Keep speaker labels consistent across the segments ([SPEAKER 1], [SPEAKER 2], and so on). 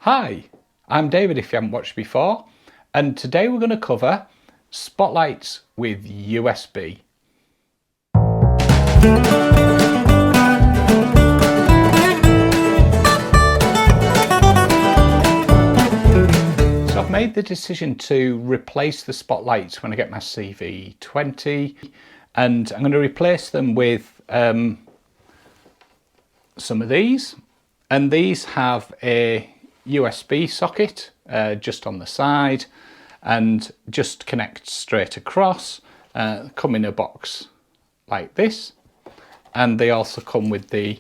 [SPEAKER 1] Hi, I'm David if you haven't watched before, and today we're going to cover spotlights with USB. So I've made the decision to replace the spotlights when I get my CV20, and I'm going to replace them with some of these, and these have a USB socket just on the side and just connect straight across, come in a box like this, and they also come with the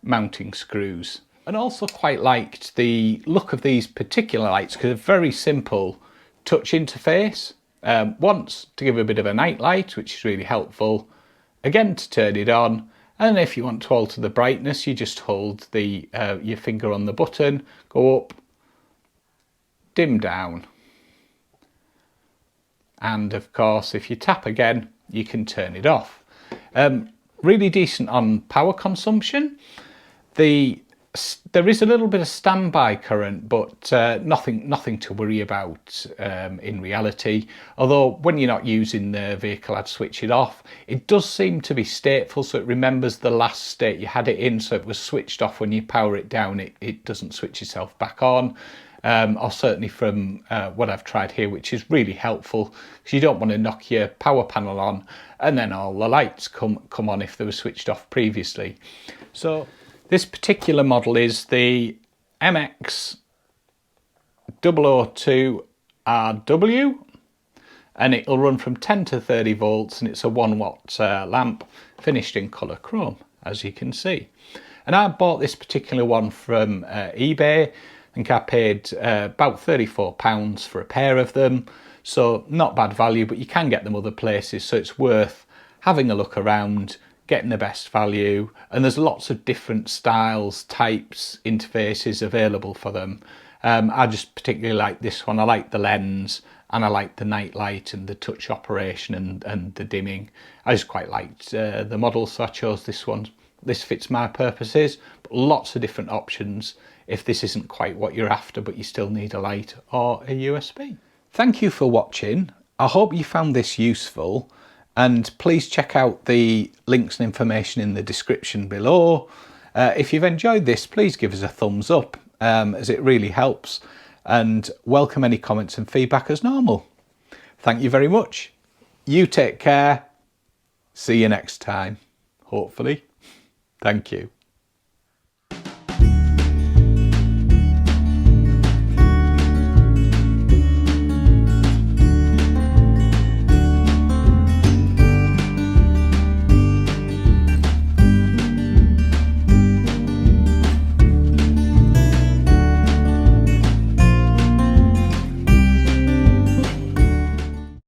[SPEAKER 1] mounting screws. And also quite liked the look of these particular lights because they're very simple touch interface. Once to give a bit of a night light, which is really helpful, again to turn it on, and if you want to alter the brightness you just hold the your finger on the button, go up, dim down, and of course if you tap again you can turn it off. Really decent on power consumption. There is a little bit of standby current, but nothing to worry about in reality. Although when you're not using the vehicle, I'd switch it off. It does seem to be stateful, so it remembers the last state you had it in, so it was switched off. When you power it down, it doesn't switch itself back on. Or certainly from what I've tried here, which is really helpful, because you don't want to knock your power panel on and then all the lights come on if they were switched off previously. So this particular model is the MX002RW, and it'll run from 10 to 30 volts, and it's a 1 watt lamp finished in colour chrome, as you can see. And I bought this particular one from eBay. I think I paid about £34 for a pair of them, so not bad value, but you can get them other places, so it's worth having a look around, getting the best value. And there's lots of different styles, types, interfaces available for them. I just particularly like this one. I like the lens, and I like the night light and the touch operation and the dimming. I just quite liked the model, so I chose this one. This fits my purposes, but lots of different options if this isn't quite what you're after, but you still need a light or a USB. Thank you for watching. I hope you found this useful, and please check out the links and information in the description below. If you've enjoyed this, please give us a thumbs up, as it really helps, and welcome any comments and feedback as normal. Thank you very much. You take care. See you next time, hopefully. Thank you.